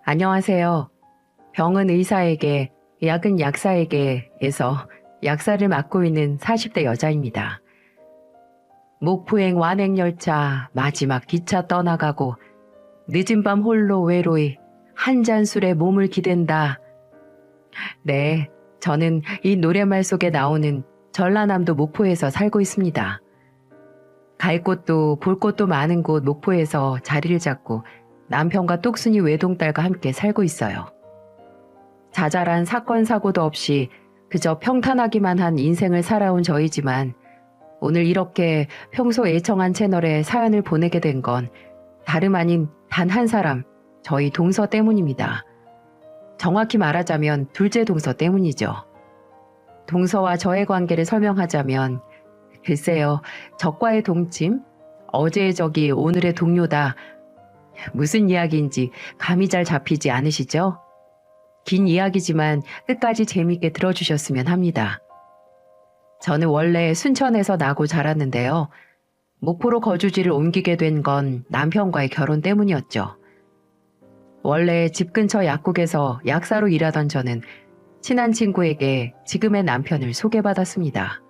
안녕하세요. 병은 의사에게, 약은 약사에게에서 약사를 맡고 있는 40대 여자입니다. 목포행 완행열차 마지막 기차 떠나가고 늦은 밤 홀로 외로이 한 잔 술에 몸을 기댄다. 네, 저는 이 노랫말 속에 나오는 전라남도 목포에서 살고 있습니다. 갈 곳도 볼 곳도 많은 곳 목포에서 자리를 잡고 남편과 똑순이 외동딸과 함께 살고 있어요. 자잘한 사건 사고도 없이 그저 평탄하기만 한 인생을 살아온 저이지만 오늘 이렇게 평소 애청한 채널에 사연을 보내게 된 건 다름 아닌 단 한 사람, 저희 동서 때문입니다. 정확히 말하자면 둘째 동서 때문이죠. 동서와 저의 관계를 설명하자면 글쎄요, 적과의 동침, 어제의 적이 오늘의 동료다. 무슨 이야기인지 감이 잘 잡히지 않으시죠? 긴 이야기지만 끝까지 재밌게 들어주셨으면 합니다. 저는 원래 순천에서 나고 자랐는데요. 목포로 거주지를 옮기게 된 건 남편과의 결혼 때문이었죠. 원래 집 근처 약국에서 약사로 일하던 저는 친한 친구에게 지금의 남편을 소개받았습니다.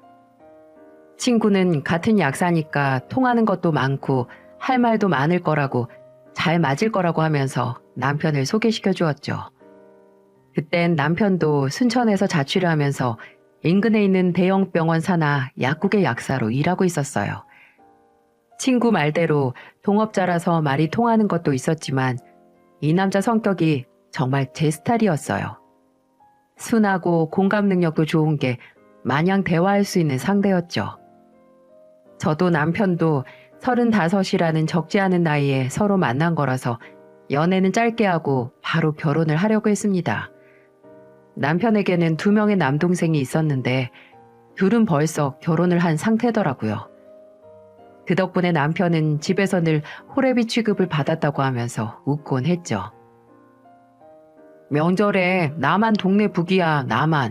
친구는 같은 약사니까 통하는 것도 많고 할 말도 많을 거라고 잘 맞을 거라고 하면서 남편을 소개시켜 주었죠. 그땐 남편도 순천에서 자취를 하면서 인근에 있는 대형 병원 산하 약국의 약사로 일하고 있었어요. 친구 말대로 동업자라서 말이 통하는 것도 있었지만 이 남자 성격이 정말 제 스타일이었어요. 순하고 공감 능력도 좋은 게 마냥 대화할 수 있는 상대였죠. 저도 남편도 35이라는 적지 않은 나이에 서로 만난 거라서 연애는 짧게 하고 바로 결혼을 하려고 했습니다. 남편에게는 2명의 남동생이 있었는데 둘은 벌써 결혼을 한 상태더라고요. 그 덕분에 남편은 집에서 늘 호래비 취급을 받았다고 하면서 웃곤 했죠. 명절에 나만 동네 북이야, 나만.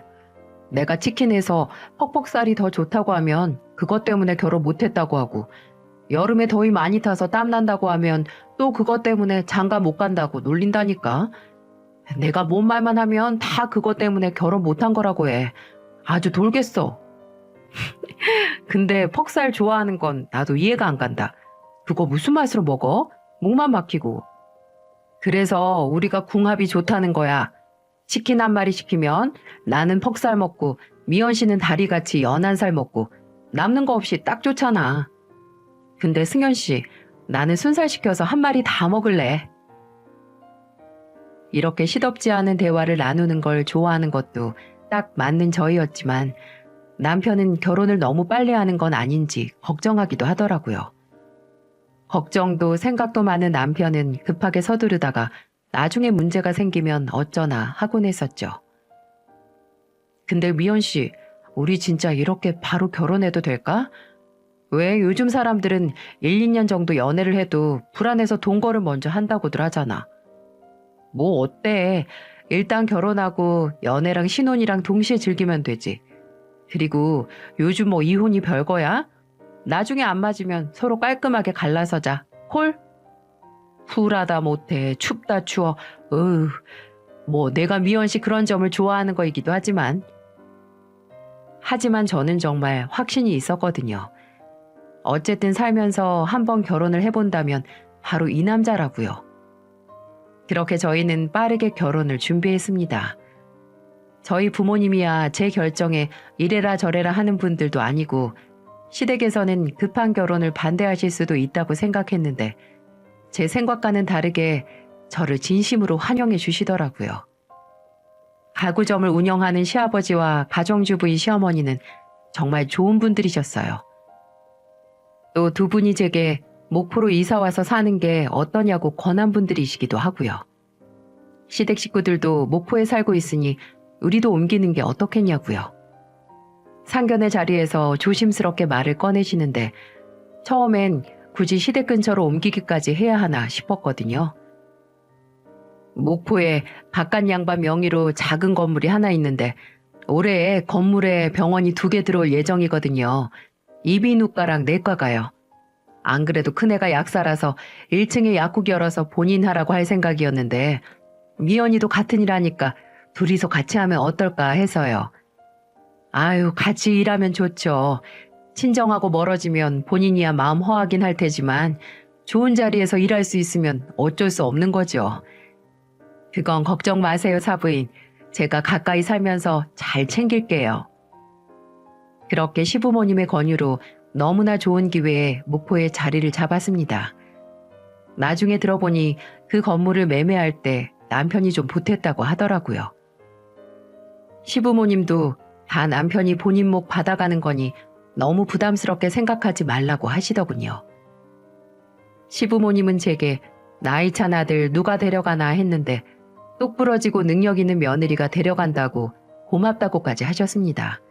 내가 치킨에서 퍽퍽살이 더 좋다고 하면 그것 때문에 결혼 못했다고 하고 여름에 더위 많이 타서 땀난다고 하면 또 그것 때문에 장가 못 간다고 놀린다니까. 내가 뭔 말만 하면 다 그것 때문에 결혼 못한 거라고 해. 아주 돌겠어. 근데 퍽살 좋아하는 건 나도 이해가 안 간다. 그거 무슨 맛으로 먹어? 목만 막히고. 그래서 우리가 궁합이 좋다는 거야. 치킨 한 마리 시키면 나는 퍽살 먹고 미연 씨는 다리같이 연한 살 먹고 남는 거 없이 딱 좋잖아. 근데 승현 씨, 나는 순살 시켜서 한 마리 다 먹을래. 이렇게 시덥지 않은 대화를 나누는 걸 좋아하는 것도 딱 맞는 저희였지만 남편은 결혼을 너무 빨리 하는 건 아닌지 걱정하기도 하더라고요. 걱정도 생각도 많은 남편은 급하게 서두르다가 나중에 문제가 생기면 어쩌나 하곤 했었죠. 근데 미연 씨, 우리 진짜 이렇게 바로 결혼해도 될까? 왜 요즘 사람들은 1, 2년 정도 연애를 해도 불안해서 동거를 먼저 한다고들 하잖아. 뭐 어때? 일단 결혼하고 연애랑 신혼이랑 동시에 즐기면 되지. 그리고 요즘 뭐 이혼이 별거야? 나중에 안 맞으면 서로 깔끔하게 갈라서자. 콜? 쿨하다 못해 춥다 추워. 뭐 내가 미연 씨 그런 점을 좋아하는 거이기도 하지만 저는 정말 확신이 있었거든요. 어쨌든 살면서 한번 결혼을 해본다면 바로 이 남자라고요. 그렇게 저희는 빠르게 결혼을 준비했습니다. 저희 부모님이야 제 결정에 이래라 저래라 하는 분들도 아니고 시댁에서는 급한 결혼을 반대하실 수도 있다고 생각했는데 제 생각과는 다르게 저를 진심으로 환영해 주시더라고요. 가구점을 운영하는 시아버지와 가정주부인 시어머니는 정말 좋은 분들이셨어요. 또 2분이 제게 목포로 이사와서 사는 게 어떠냐고 권한 분들이시기도 하고요. 시댁 식구들도 목포에 살고 있으니 우리도 옮기는 게 어떻겠냐고요. 상견례 자리에서 조심스럽게 말을 꺼내시는데 처음엔 굳이 시댁 근처로 옮기기까지 해야 하나 싶었거든요. 목포에 바깥 양반 명의로 작은 건물이 하나 있는데 올해 건물에 병원이 2개 들어올 예정이거든요. 이비인후과랑 내과가요. 안 그래도 큰애가 약사라서 1층에 약국 열어서 본인 하라고 할 생각이었는데 미연이도 같은 일 하니까 둘이서 같이 하면 어떨까 해서요. 아유, 같이 일하면 좋죠. 친정하고 멀어지면 본인이야 마음 허하긴 할 테지만 좋은 자리에서 일할 수 있으면 어쩔 수 없는 거죠. 그건 걱정 마세요, 사부인. 제가 가까이 살면서 잘 챙길게요. 그렇게 시부모님의 권유로 너무나 좋은 기회에 목포에 자리를 잡았습니다. 나중에 들어보니 그 건물을 매매할 때 남편이 좀 보탰다고 하더라고요. 시부모님도 다 남편이 본인 목 받아가는 거니 너무 부담스럽게 생각하지 말라고 하시더군요. 시부모님은 제게 나이 찬 아들 누가 데려가나 했는데 똑부러지고 능력 있는 며느리가 데려간다고 고맙다고까지 하셨습니다.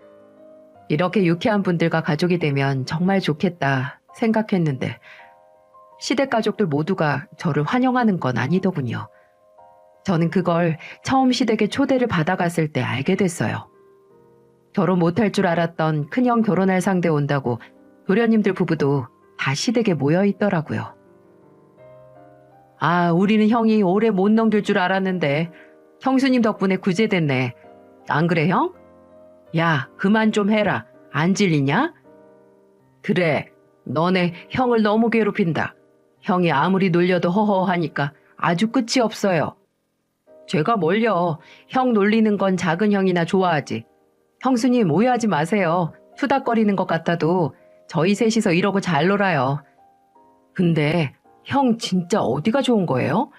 이렇게 유쾌한 분들과 가족이 되면 정말 좋겠다 생각했는데 시댁 가족들 모두가 저를 환영하는 건 아니더군요. 저는 그걸 처음 시댁에 초대를 받아갔을 때 알게 됐어요. 결혼 못할 줄 알았던 큰형 결혼할 상대 온다고 도련님들 부부도 다 시댁에 모여 있더라고요. 아, 우리는 형이 오래 못 넘길 줄 알았는데 형수님 덕분에 구제됐네. 안 그래, 형? 야, 그만 좀 해라. 안 질리냐? 그래, 너네 형을 너무 괴롭힌다. 형이 아무리 놀려도 허허하니까 아주 끝이 없어요. 제가 뭘요. 형 놀리는 건 작은 형이나 좋아하지. 형수님 오해하지 마세요. 투닥거리는 것 같아도 저희 셋이서 이러고 잘 놀아요. 근데 형 진짜 어디가 좋은 거예요?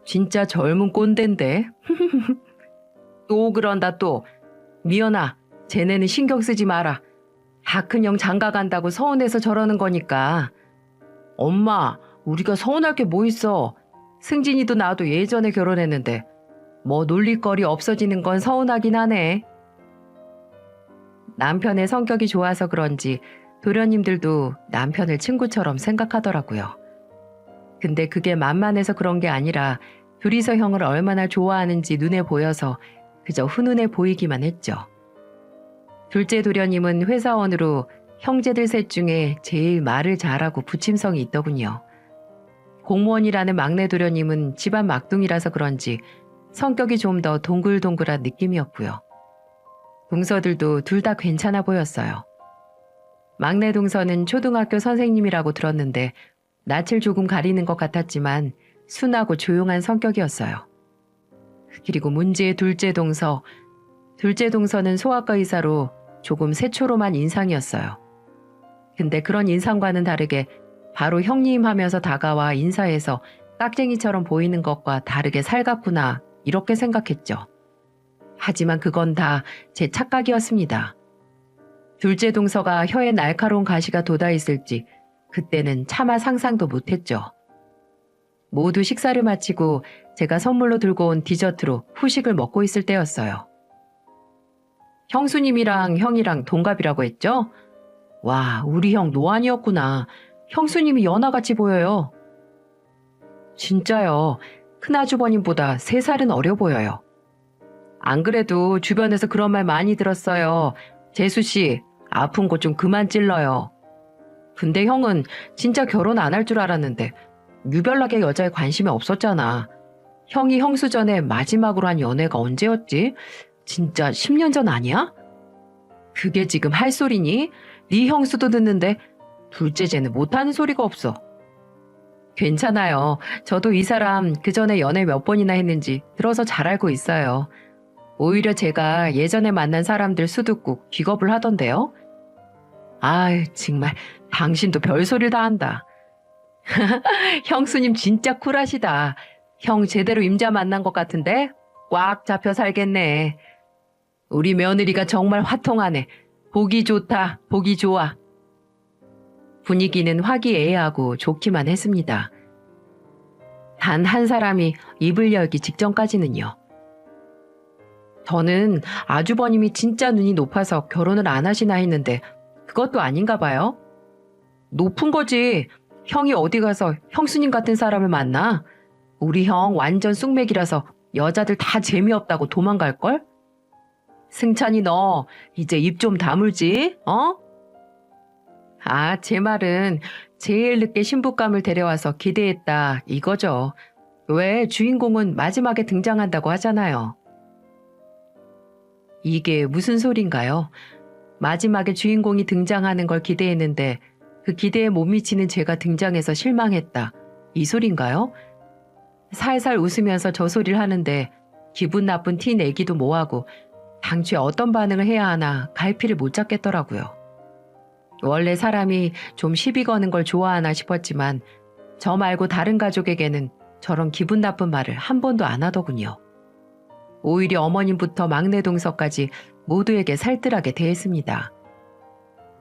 진짜 젊은 꼰대인데. 또 그런다 또. 미연아, 쟤네는 신경 쓰지 마라. 다 큰 형 장가 간다고 서운해서 저러는 거니까. 엄마, 우리가 서운할 게 뭐 있어. 승진이도 나도 예전에 결혼했는데 뭐 놀릴거리 없어지는 건 서운하긴 하네. 남편의 성격이 좋아서 그런지 도련님들도 남편을 친구처럼 생각하더라고요. 근데 그게 만만해서 그런 게 아니라 둘이서 형을 얼마나 좋아하는지 눈에 보여서 그저 훈훈해 보이기만 했죠. 둘째 도련님은 회사원으로 형제들 셋 중에 제일 말을 잘하고 부침성이 있더군요. 공무원이라는 막내 도련님은 집안 막둥이라서 그런지 성격이 좀 더 동글동글한 느낌이었고요. 동서들도 둘 다 괜찮아 보였어요. 막내 동서는 초등학교 선생님이라고 들었는데 낯을 조금 가리는 것 같았지만 순하고 조용한 성격이었어요. 그리고 문제의 둘째 동서는 소아과 의사로 조금 새초롬한 인상이었어요. 근데 그런 인상과는 다르게 바로 형님 하면서 다가와 인사해서 깍쟁이처럼 보이는 것과 다르게 살갑구나 이렇게 생각했죠. 하지만 그건 다 제 착각이었습니다. 둘째 동서가 혀에 날카로운 가시가 돋아있을지 그때는 차마 상상도 못했죠. 모두 식사를 마치고 제가 선물로 들고 온 디저트로 후식을 먹고 있을 때였어요. 형수님이랑 형이랑 동갑이라고 했죠? 와, 우리 형 노안이었구나. 형수님이 연하같이 보여요. 진짜요. 큰아주버님보다 3살은 어려 보여요. 안 그래도 주변에서 그런 말 많이 들었어요. 재수씨, 아픈 곳 좀 그만 찔러요. 근데 형은 진짜 결혼 안 할 줄 알았는데 유별나게 여자에 관심이 없었잖아. 형이 형수 전에 마지막으로 한 연애가 언제였지? 진짜 10년 전 아니야? 그게 지금 할 소리니? 네 형수도 듣는데 둘째 쟤는 못하는 소리가 없어. 괜찮아요. 저도 이 사람 그 전에 연애 몇 번이나 했는지 들어서 잘 알고 있어요. 오히려 제가 예전에 만난 사람들 수두국 기겁을 하던데요. 아유, 정말 당신도 별소리를 다 한다. 형수님 진짜 쿨하시다. 형 제대로 임자 만난 것 같은데 꽉 잡혀 살겠네. 우리 며느리가 정말 화통하네. 보기 좋다, 보기 좋아. 분위기는 화기애애하고 좋기만 했습니다. 단 한 사람이 입을 열기 직전까지는요. 저는 아주버님이 진짜 눈이 높아서 결혼을 안 하시나 했는데 그것도 아닌가 봐요. 높은 거지. 형이 어디 가서 형수님 같은 사람을 만나? 우리 형 완전 쑥맥이라서 여자들 다 재미없다고 도망갈걸? 승찬이 너 이제 입 좀 다물지? 어? 아, 제 말은 제일 늦게 신부감을 데려와서 기대했다 이거죠. 왜 주인공은 마지막에 등장한다고 하잖아요. 이게 무슨 소린가요? 마지막에 주인공이 등장하는 걸 기대했는데 그 기대에 못 미치는 제가 등장해서 실망했다. 이 소린가요? 살살 웃으면서 저 소리를 하는데 기분 나쁜 티 내기도 뭐하고 당초에 어떤 반응을 해야 하나 갈피를 못 잡겠더라고요. 원래 사람이 좀 시비 거는 걸 좋아하나 싶었지만 저 말고 다른 가족에게는 저런 기분 나쁜 말을 한 번도 안 하더군요. 오히려 어머님부터 막내 동서까지 모두에게 살뜰하게 대했습니다.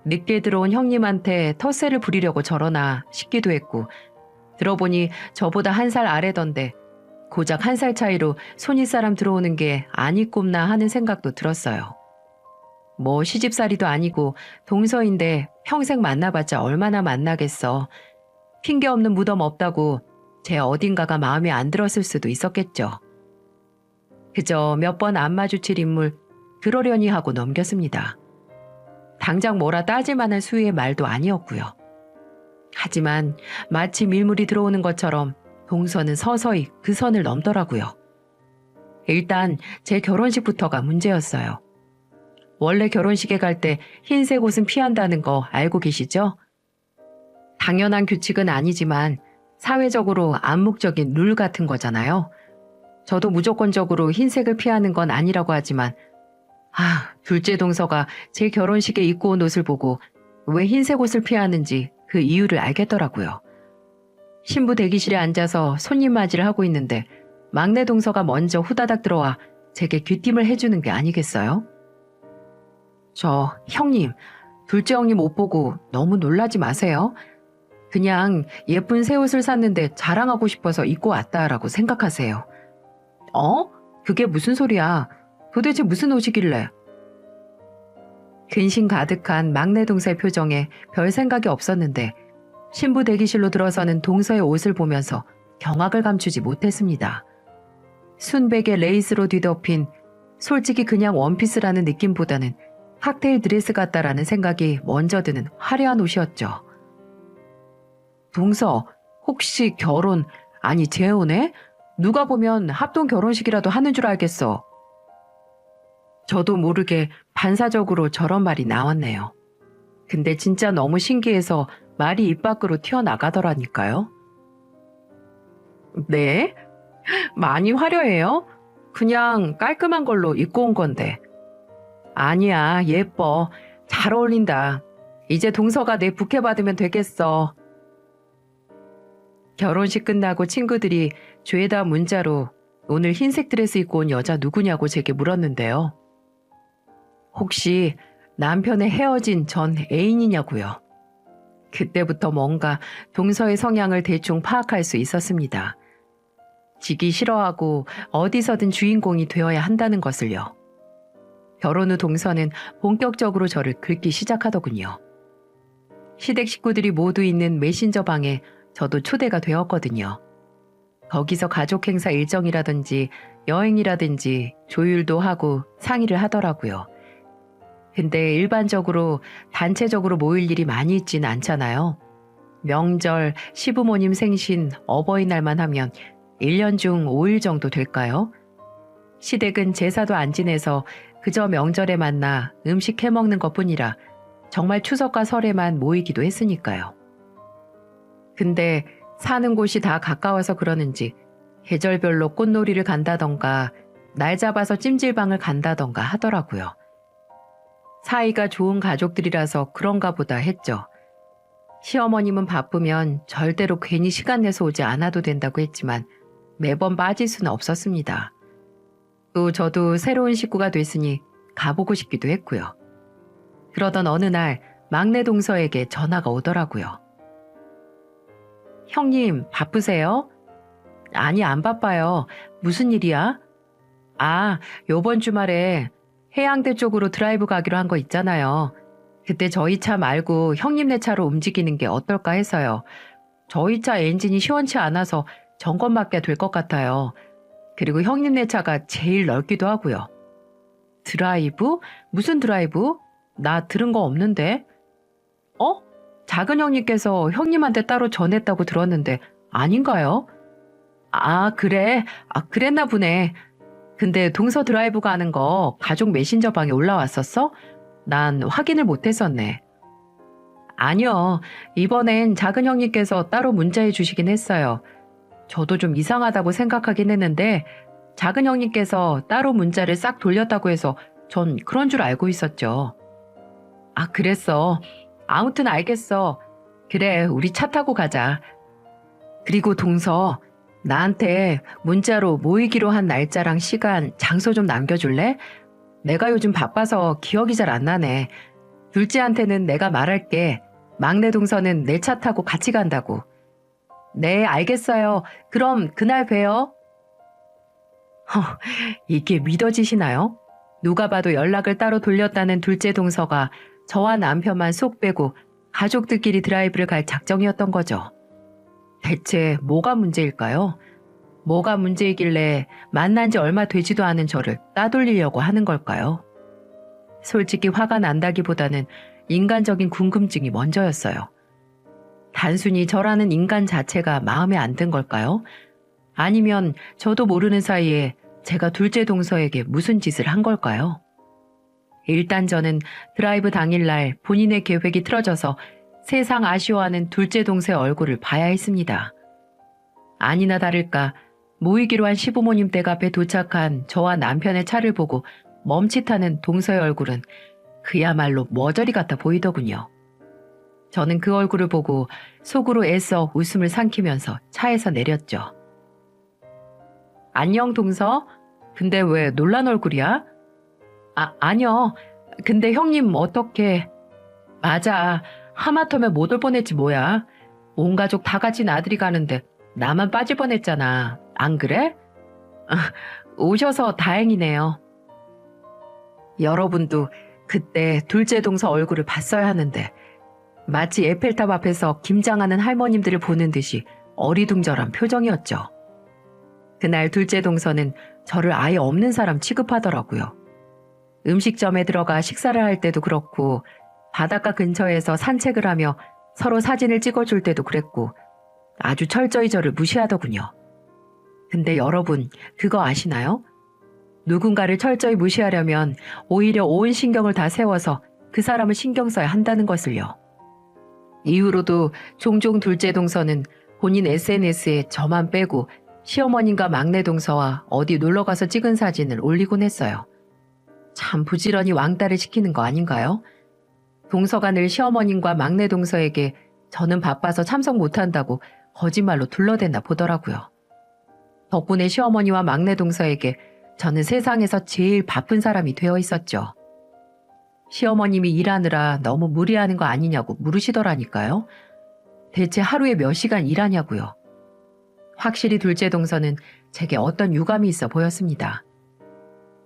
늦게 들어온 형님한테 텃세를 부리려고 저러나 싶기도 했고 들어보니 저보다 한 살 아래던데 고작 한 살 차이로 손윗사람 들어오는 게 아니 꼽나 하는 생각도 들었어요. 뭐 시집살이도 아니고 동서인데 평생 만나봤자 얼마나 만나겠어. 핑계 없는 무덤 없다고 제 어딘가가 마음에 안 들었을 수도 있었겠죠. 그저 몇 번 안 마주칠 인물 그러려니 하고 넘겼습니다. 당장 뭐라 따질 만한 수위의 말도 아니었고요. 하지만 마치 밀물이 들어오는 것처럼 동서는 서서히 그 선을 넘더라고요. 일단 제 결혼식부터가 문제였어요. 원래 결혼식에 갈 때 흰색 옷은 피한다는 거 알고 계시죠? 당연한 규칙은 아니지만 사회적으로 암묵적인 룰 같은 거잖아요. 저도 무조건적으로 흰색을 피하는 건 아니라고 하지만 둘째 동서가 제 결혼식에 입고 온 옷을 보고 왜 흰색 옷을 피하는지 그 이유를 알겠더라고요. 신부 대기실에 앉아서 손님 맞이를 하고 있는데 막내 동서가 먼저 후다닥 들어와 제게 귀띔을 해주는 게 아니겠어요? 형님, 둘째 형님 옷 보고 너무 놀라지 마세요. 그냥 예쁜 새 옷을 샀는데 자랑하고 싶어서 입고 왔다라고 생각하세요. 그게 무슨 소리야? 도대체 무슨 옷이길래? 근심 가득한 막내 동서의 표정에 별 생각이 없었는데 신부 대기실로 들어서는 동서의 옷을 보면서 경악을 감추지 못했습니다. 순백의 레이스로 뒤덮인 솔직히 그냥 원피스라는 느낌보다는 칵테일 드레스 같다라는 생각이 먼저 드는 화려한 옷이었죠. 동서, 혹시 결혼, 아니 재혼해? 누가 보면 합동 결혼식이라도 하는 줄 알겠어. 저도 모르게 반사적으로 저런 말이 나왔네요. 근데 진짜 너무 신기해서 말이 입 밖으로 튀어나가더라니까요. 네? 많이 화려해요? 그냥 깔끔한 걸로 입고 온 건데. 아니야, 예뻐. 잘 어울린다. 이제 동서가 내 부케 받으면 되겠어. 결혼식 끝나고 친구들이 죄다 문자로 오늘 흰색 드레스 입고 온 여자 누구냐고 제게 물었는데요. 혹시 남편의 헤어진 전 애인이냐고요. 그때부터 뭔가 동서의 성향을 대충 파악할 수 있었습니다. 지기 싫어하고 어디서든 주인공이 되어야 한다는 것을요. 결혼 후 동서는 본격적으로 저를 긁기 시작하더군요. 시댁 식구들이 모두 있는 메신저 방에 저도 초대가 되었거든요. 거기서 가족 행사 일정이라든지 여행이라든지 조율도 하고 상의를 하더라고요. 근데 일반적으로 단체적으로 모일 일이 많이 있진 않잖아요. 명절, 시부모님 생신, 어버이날만 하면 1년 중 5일 정도 될까요? 시댁은 제사도 안 지내서 그저 명절에 만나 음식 해먹는 것뿐이라 정말 추석과 설에만 모이기도 했으니까요. 근데 사는 곳이 다 가까워서 그러는지 계절별로 꽃놀이를 간다던가 날 잡아서 찜질방을 간다던가 하더라고요. 사이가 좋은 가족들이라서 그런가 보다 했죠. 시어머님은 바쁘면 절대로 괜히 시간 내서 오지 않아도 된다고 했지만 매번 빠질 수는 없었습니다. 또 저도 새로운 식구가 됐으니 가보고 싶기도 했고요. 그러던 어느 날 막내 동서에게 전화가 오더라고요. 형님 바쁘세요? 아니 안 바빠요. 무슨 일이야? 요번 주말에 해양대 쪽으로 드라이브 가기로 한 거 있잖아요. 그때 저희 차 말고 형님네 차로 움직이는 게 어떨까 해서요. 저희 차 엔진이 시원치 않아서 점검 받게 될 것 같아요. 그리고 형님네 차가 제일 넓기도 하고요. 드라이브? 무슨 드라이브? 나 들은 거 없는데? 작은 형님께서 형님한테 따로 전했다고 들었는데 아닌가요? 아, 그래? 아, 그랬나 보네. 근데 동서 드라이브 가는 거 가족 메신저 방에 올라왔었어? 난 확인을 못 했었네. 아니요. 이번엔 작은 형님께서 따로 문자해 주시긴 했어요. 저도 좀 이상하다고 생각하긴 했는데 작은 형님께서 따로 문자를 싹 돌렸다고 해서 전 그런 줄 알고 있었죠. 아, 그랬어. 아무튼 알겠어. 그래, 우리 차 타고 가자. 그리고 동서, 나한테 문자로 모이기로 한 날짜랑 시간, 장소 좀 남겨줄래? 내가 요즘 바빠서 기억이 잘 안 나네. 둘째한테는 내가 말할게. 막내 동서는 내 차 타고 같이 간다고. 네, 알겠어요. 그럼 그날 봬요. 이게 믿어지시나요? 누가 봐도 연락을 따로 돌렸다는 둘째 동서가 저와 남편만 쏙 빼고 가족들끼리 드라이브를 갈 작정이었던 거죠. 대체 뭐가 문제일까요? 뭐가 문제이길래 만난 지 얼마 되지도 않은 저를 따돌리려고 하는 걸까요? 솔직히 화가 난다기보다는 인간적인 궁금증이 먼저였어요. 단순히 저라는 인간 자체가 마음에 안 든 걸까요? 아니면 저도 모르는 사이에 제가 둘째 동서에게 무슨 짓을 한 걸까요? 일단 저는 드라이브 당일날 본인의 계획이 틀어져서 세상 아쉬워하는 둘째 동서의 얼굴을 봐야 했습니다. 아니나 다를까 모이기로 한 시부모님 댁 앞에 도착한 저와 남편의 차를 보고 멈칫하는 동서의 얼굴은 그야말로 머저리 같아 보이더군요. 저는 그 얼굴을 보고 속으로 애써 웃음을 삼키면서 차에서 내렸죠. 안녕 동서? 근데 왜 놀란 얼굴이야? 아, 아니요. 근데 형님 어떻게... 맞아. 하마터면 못 올 뻔했지 뭐야. 온 가족 다 같이 나들이 가는데 나만 빠질 뻔했잖아. 안 그래? 오셔서 다행이네요. 여러분도 그때 둘째 동서 얼굴을 봤어야 하는데 마치 에펠탑 앞에서 김장하는 할머님들을 보는 듯이 어리둥절한 표정이었죠. 그날 둘째 동서는 저를 아예 없는 사람 취급하더라고요. 음식점에 들어가 식사를 할 때도 그렇고 바닷가 근처에서 산책을 하며 서로 사진을 찍어줄 때도 그랬고 아주 철저히 저를 무시하더군요. 근데 여러분 그거 아시나요? 누군가를 철저히 무시하려면 오히려 온 신경을 다 세워서 그 사람을 신경 써야 한다는 것을요. 이후로도 종종 둘째 동서는 본인 SNS에 저만 빼고 시어머님과 막내 동서와 어디 놀러가서 찍은 사진을 올리곤 했어요. 참 부지런히 왕따를 시키는 거 아닌가요? 동서가 늘 시어머님과 막내 동서에게 저는 바빠서 참석 못한다고 거짓말로 둘러댔나 보더라고요. 덕분에 시어머니와 막내 동서에게 저는 세상에서 제일 바쁜 사람이 되어 있었죠. 시어머님이 일하느라 너무 무리하는 거 아니냐고 물으시더라니까요. 대체 하루에 몇 시간 일하냐고요. 확실히 둘째 동서는 제게 어떤 유감이 있어 보였습니다.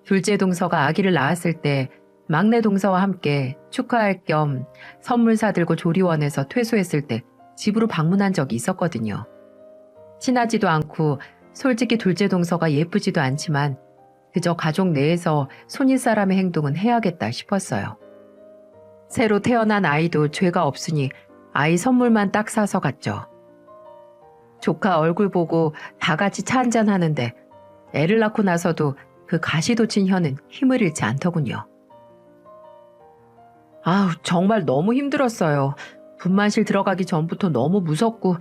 둘째 동서가 아기를 낳았을 때 막내 동서와 함께 축하할 겸 선물 사들고 조리원에서 퇴소했을 때 집으로 방문한 적이 있었거든요. 친하지도 않고 솔직히 둘째 동서가 예쁘지도 않지만 그저 가족 내에서 손윗사람의 행동은 해야겠다 싶었어요. 새로 태어난 아이도 죄가 없으니 아이 선물만 딱 사서 갔죠. 조카 얼굴 보고 다 같이 차 한잔 하는데 애를 낳고 나서도 그 가시돋친 혀는 힘을 잃지 않더군요. 아우, 정말 너무 힘들었어요. 분만실 들어가기 전부터 너무 무섭고,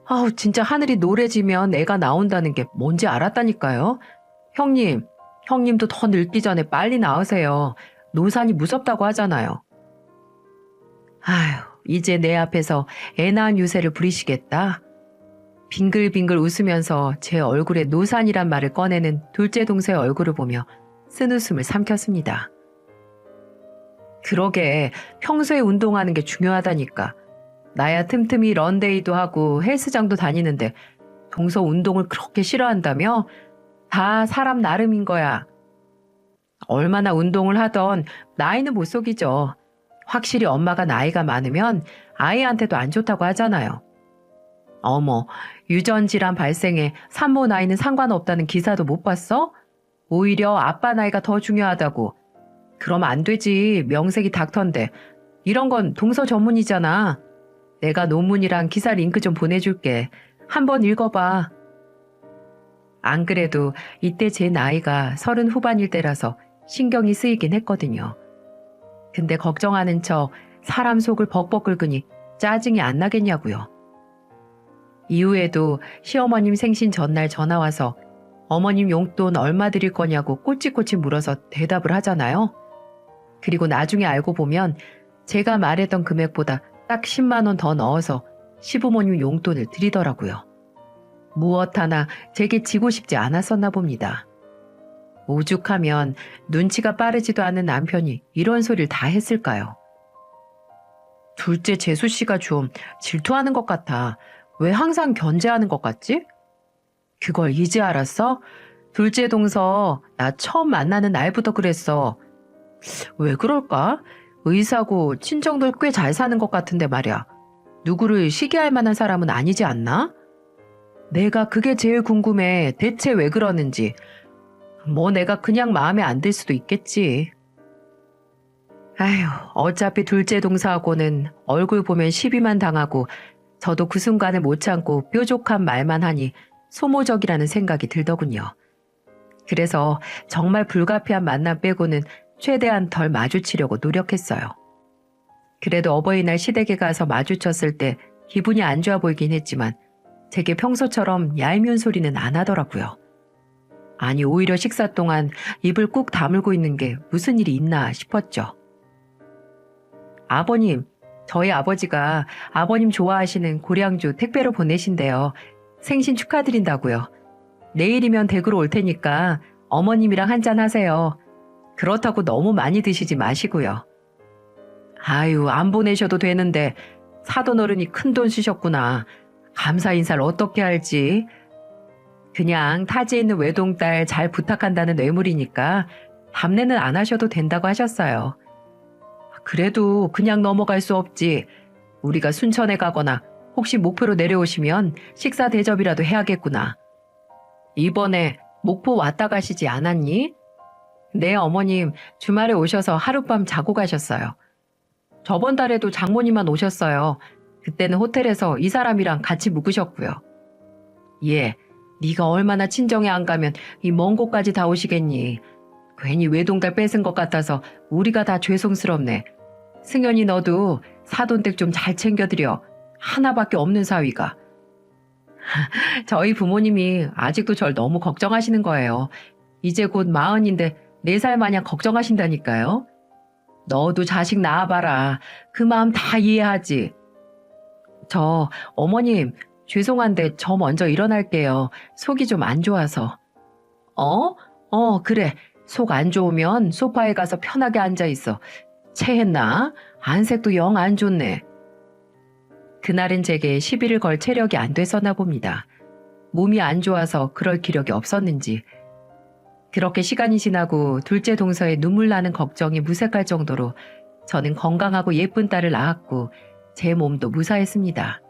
아우, 진짜 하늘이 노래지면 애가 나온다는 게 뭔지 알았다니까요. 형님도 더 늙기 전에 빨리 나으세요. 노산이 무섭다고 하잖아요. 아휴, 이제 내 앞에서 애 낳은 유세를 부리시겠다. 빙글빙글 웃으면서 제 얼굴에 노산이란 말을 꺼내는 둘째 동서의 얼굴을 보며 쓴웃음을 삼켰습니다. 그러게 평소에 운동하는 게 중요하다니까. 나야 틈틈이 런데이도 하고 헬스장도 다니는데 동서 운동을 그렇게 싫어한다며? 다 사람 나름인 거야. 얼마나 운동을 하던 나이는 못 속이죠. 확실히 엄마가 나이가 많으면 아이한테도 안 좋다고 하잖아요. 어머, 유전질환 발생에 산모 나이는 상관없다는 기사도 못 봤어? 오히려 아빠 나이가 더 중요하다고. 그럼 안 되지. 명색이 닥터인데. 이런 건 동서 전문이잖아. 내가 논문이랑 기사 링크 좀 보내줄게. 한번 읽어봐. 안 그래도 이때 제 나이가 30 후반일 때라서 신경이 쓰이긴 했거든요. 근데 걱정하는 척 사람 속을 벅벅 긁으니 짜증이 안 나겠냐고요. 이후에도 시어머님 생신 전날 전화 와서 어머님 용돈 얼마 드릴 거냐고 꼬치꼬치 물어서 대답을 하잖아요. 그리고 나중에 알고 보면 제가 말했던 금액보다 딱 10만 원 더 넣어서 시부모님 용돈을 드리더라고요. 무엇 하나 제게 지고 싶지 않았었나 봅니다. 오죽하면 눈치가 빠르지도 않은 남편이 이런 소리를 다 했을까요? 둘째 재수 씨가 좀 질투하는 것 같아. 왜 항상 견제하는 것 같지? 그걸 이제 알았어? 둘째 동서 나 처음 만나는 날부터 그랬어. 왜 그럴까? 의사고 친정들 꽤 잘 사는 것 같은데 말이야. 누구를 시기할 만한 사람은 아니지 않나? 내가 그게 제일 궁금해. 대체 왜 그러는지. 뭐 내가 그냥 마음에 안 들 수도 있겠지. 아휴, 어차피 둘째 동서하고는 얼굴 보면 시비만 당하고 저도 그 순간을 못 참고 뾰족한 말만 하니 소모적이라는 생각이 들더군요. 그래서 정말 불가피한 만남 빼고는 최대한 덜 마주치려고 노력했어요. 그래도 어버이날 시댁에 가서 마주쳤을 때 기분이 안 좋아 보이긴 했지만 제게 평소처럼 얄미운 소리는 안 하더라고요. 아니 오히려 식사 동안 입을 꾹 다물고 있는 게 무슨 일이 있나 싶었죠. 아버님, 저희 아버지가 아버님 좋아하시는 고량주 택배로 보내신대요. 생신 축하드린다고요. 내일이면 댁으로 올 테니까 어머님이랑 한잔 하세요. 그렇다고 너무 많이 드시지 마시고요. 아유, 안 보내셔도 되는데 사돈 어른이 큰돈 쓰셨구나. 감사 인사를 어떻게 할지. 그냥 타지에 있는 외동딸 잘 부탁한다는 뇌물이니까 답례는 안 하셔도 된다고 하셨어요. 그래도 그냥 넘어갈 수 없지. 우리가 순천에 가거나 혹시 목포로 내려오시면 식사 대접이라도 해야겠구나. 이번에 목포 왔다 가시지 않았니? 네, 어머님 주말에 오셔서 하룻밤 자고 가셨어요. 저번 달에도 장모님만 오셨어요. 그때는 호텔에서 이 사람이랑 같이 묵으셨고요. 예, 네가 얼마나 친정에 안 가면 이 먼 곳까지 다 오시겠니. 괜히 외동딸 뺏은 것 같아서 우리가 다 죄송스럽네. 승연이 너도 사돈댁 좀 잘 챙겨드려. 하나밖에 없는 사위가. 저희 부모님이 아직도 절 너무 걱정하시는 거예요. 이제 곧 40인데 4살 마냥 걱정하신다니까요. 너도 자식 낳아봐라. 그 마음 다 이해하지. 어머님 죄송한데 저 먼저 일어날게요. 속이 좀 안 좋아서. 그래. 속 안 좋으면 소파에 가서 편하게 앉아있어. 체했나? 안색도 영 안 좋네. 그날은 제게 시비를 걸 체력이 안 됐었나 봅니다. 몸이 안 좋아서 그럴 기력이 없었는지. 그렇게 시간이 지나고 둘째 동서의 눈물 나는 걱정이 무색할 정도로 저는 건강하고 예쁜 딸을 낳았고 제 몸도 무사했습니다.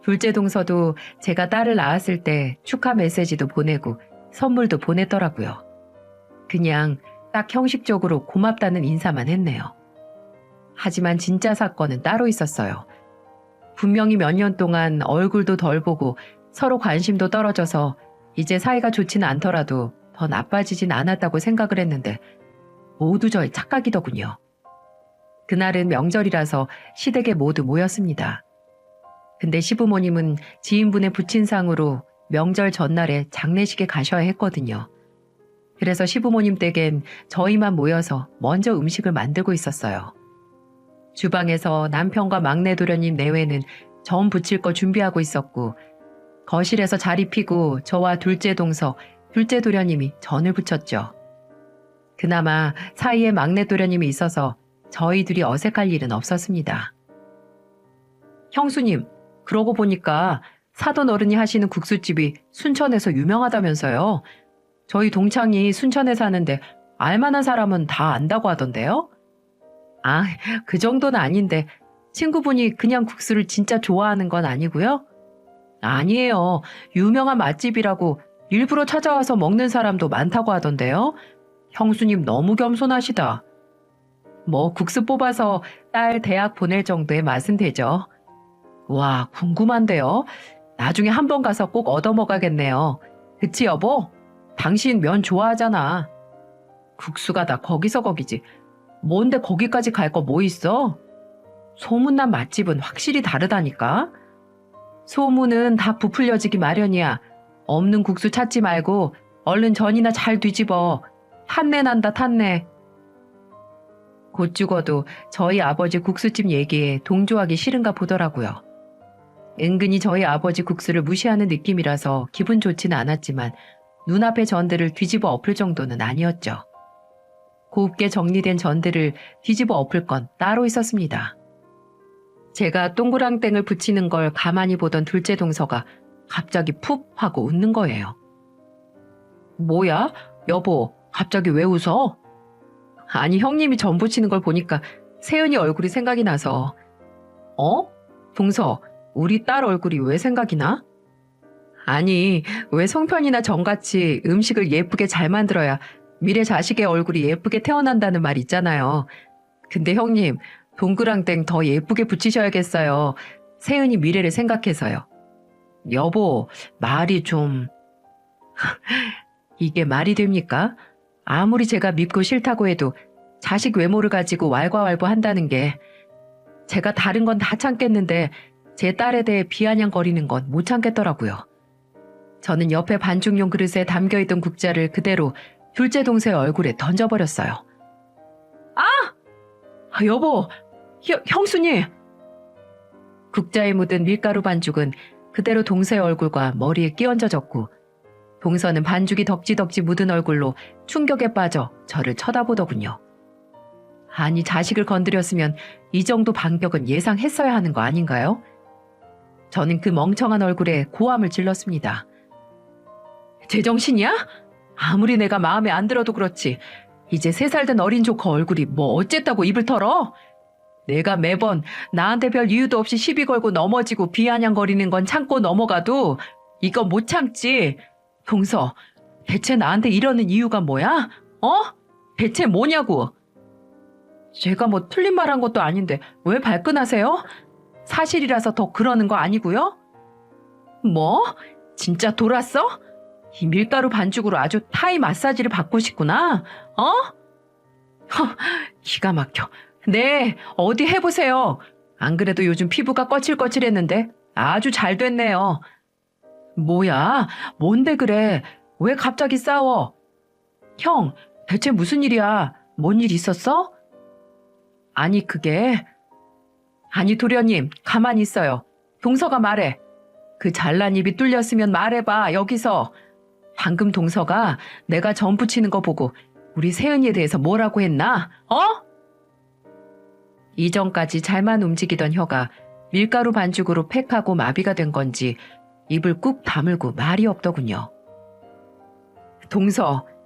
둘째 동서도 제가 딸을 낳았을 때 축하 메시지도 보내고 선물도 보냈더라고요. 그냥 딱 형식적으로 고맙다는 인사만 했네요. 하지만 진짜 사건은 따로 있었어요. 분명히 몇 년 동안 얼굴도 덜 보고 서로 관심도 떨어져서 이제 사이가 좋지는 않더라도 더 나빠지진 않았다고 생각을 했는데 모두 저의 착각이더군요. 그날은 명절이라서 시댁에 모두 모였습니다. 근데 시부모님은 지인분의 부친상으로 명절 전날에 장례식에 가셔야 했거든요. 그래서 시부모님 댁엔 저희만 모여서 먼저 음식을 만들고 있었어요. 주방에서 남편과 막내 도련님 내외는 전 부칠 거 준비하고 있었고 거실에서 자리 피고 저와 둘째 동서, 둘째 도련님이 전을 부쳤죠. 그나마 사이에 막내 도련님이 있어서 저희 둘이 어색할 일은 없었습니다. 형수님, 그러고 보니까 사돈 어른이 하시는 국수집이 순천에서 유명하다면서요. 저희 동창이 순천에 사는데 알만한 사람은 다 안다고 하던데요. 아, 그 정도는 아닌데 친구분이 그냥 국수를 진짜 좋아하는 건 아니고요? 아니에요. 유명한 맛집이라고 일부러 찾아와서 먹는 사람도 많다고 하던데요. 형수님 너무 겸손하시다. 뭐 국수 뽑아서 딸 대학 보낼 정도의 맛은 되죠. 와, 궁금한데요. 나중에 한번 가서 꼭 얻어먹어야겠네요. 그치 여보? 당신 면 좋아하잖아. 국수가 다 거기서 거기지. 뭔데 거기까지 갈 거 뭐 있어? 소문난 맛집은 확실히 다르다니까? 소문은 다 부풀려지기 마련이야. 없는 국수 찾지 말고 얼른 전이나 잘 뒤집어. 탄내 난다 탄내. 곧 죽어도 저희 아버지 국수집 얘기에 동조하기 싫은가 보더라고요. 은근히 저희 아버지 국수를 무시하는 느낌이라서 기분 좋지는 않았지만 눈앞의 전들을 뒤집어 엎을 정도는 아니었죠. 곱게 정리된 전들을 뒤집어 엎을 건 따로 있었습니다. 제가 동그랑땡을 붙이는 걸 가만히 보던 둘째 동서가 갑자기 푹 하고 웃는 거예요. 뭐야? 여보, 갑자기 왜 웃어? 아니, 형님이 전 붙이는 걸 보니까 세은이 얼굴이 생각이 나서. 어? 동서, 우리 딸 얼굴이 왜 생각이 나? 아니, 왜 송편이나 전같이 음식을 예쁘게 잘 만들어야 미래 자식의 얼굴이 예쁘게 태어난다는 말 있잖아요. 근데 형님, 동그랑땡 더 예쁘게 붙이셔야겠어요. 세은이 미래를 생각해서요. 여보, 말이 좀... 이게 말이 됩니까? 아무리 제가 밉고 싫다고 해도 자식 외모를 가지고 왈가왈부 한다는 게 제가 다른 건 다 참겠는데 제 딸에 대해 비아냥거리는 건 못 참겠더라고요. 저는 옆에 반죽용 그릇에 담겨있던 국자를 그대로 둘째 동생의 얼굴에 던져버렸어요. 여보! 형수님! 국자에 묻은 밀가루 반죽은 그대로 동서의 얼굴과 머리에 끼얹어졌고 동서는 반죽이 덕지덕지 묻은 얼굴로 충격에 빠져 저를 쳐다보더군요. 아니, 자식을 건드렸으면 이 정도 반격은 예상했어야 하는 거 아닌가요? 저는 그 멍청한 얼굴에 고함을 질렀습니다. 제정신이야? 아무리 내가 마음에 안 들어도 그렇지. 이제 3살 된 어린 조커 얼굴이 뭐 어쨌다고 입을 털어? 내가 매번 나한테 별 이유도 없이 시비 걸고 넘어지고 비아냥거리는 건 참고 넘어가도 이건 못 참지. 동서, 대체 나한테 이러는 이유가 뭐야? 대체 뭐냐고? 제가 뭐 틀린 말 한 것도 아닌데 왜 발끈하세요? 사실이라서 더 그러는 거 아니고요? 뭐? 진짜 돌았어? 이 밀가루 반죽으로 아주 타이 마사지를 받고 싶구나? 기가 막혀. 네, 어디 해보세요. 안 그래도 요즘 피부가 거칠거칠했는데 아주 잘 됐네요. 뭐야? 뭔데 그래? 왜 갑자기 싸워? 형, 대체 무슨 일이야? 뭔 일 있었어? 아니, 아니, 도련님, 가만히 있어요. 동서가 말해. 그 잘난 입이 뚫렸으면 말해봐, 여기서. 방금 동서가 내가 전 붙이는 거 보고 우리 세은이에 대해서 뭐라고 했나? 이전까지 잘만 움직이던 혀가 밀가루 반죽으로 팩하고 마비가 된 건지 입을 꾹 다물고 말이 없더군요.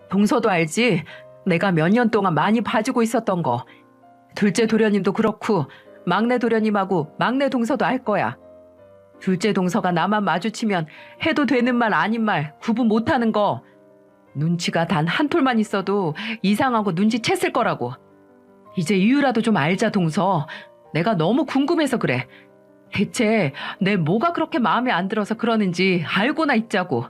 동서도 알지? 내가 몇 년 동안 많이 봐주고 있었던 거. 둘째 도련님도 그렇고 막내 도련님하고 막내 동서도 알 거야. 둘째 동서가 나만 마주치면 해도 되는 말 아닌 말 구분 못하는 거. 눈치가 단 한 톨만 있어도 이상하고 눈치챘을 거라고. 이제 이유라도 좀 알자, 동서. 내가 너무 궁금해서 그래. 대체 내 뭐가 그렇게 마음에 안 들어서 그러는지 알고나 있자고.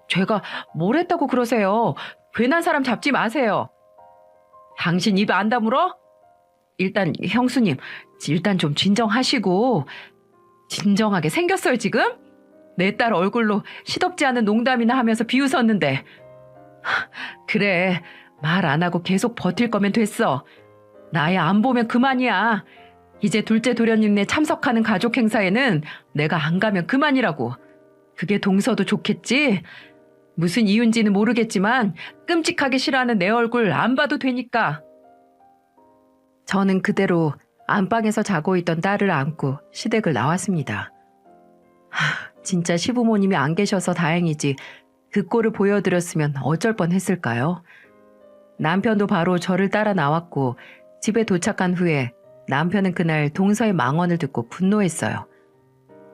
제가 뭘 했다고 그러세요? 괜한 사람 잡지 마세요. 당신 입 안 다물어? 일단 형수님, 일단 좀 진정하시고. 진정하게 생겼어요 지금? 내 딸 얼굴로 시덥지 않은 농담이나 하면서 비웃었는데. 그래, 말 안 하고 계속 버틸 거면 됐어. 나야 안 보면 그만이야. 이제 둘째 도련님네 참석하는 가족 행사에는 내가 안 가면 그만이라고. 그게 동서도 좋겠지? 무슨 이유인지는 모르겠지만 끔찍하게 싫어하는 내 얼굴 안 봐도 되니까. 저는 그대로 안방에서 자고 있던 딸을 안고 시댁을 나왔습니다. 진짜 시부모님이 안 계셔서 다행이지 그 꼴을 보여드렸으면 어쩔 뻔했을까요? 남편도 바로 저를 따라 나왔고 집에 도착한 후에 남편은 그날 동서의 망언을 듣고 분노했어요.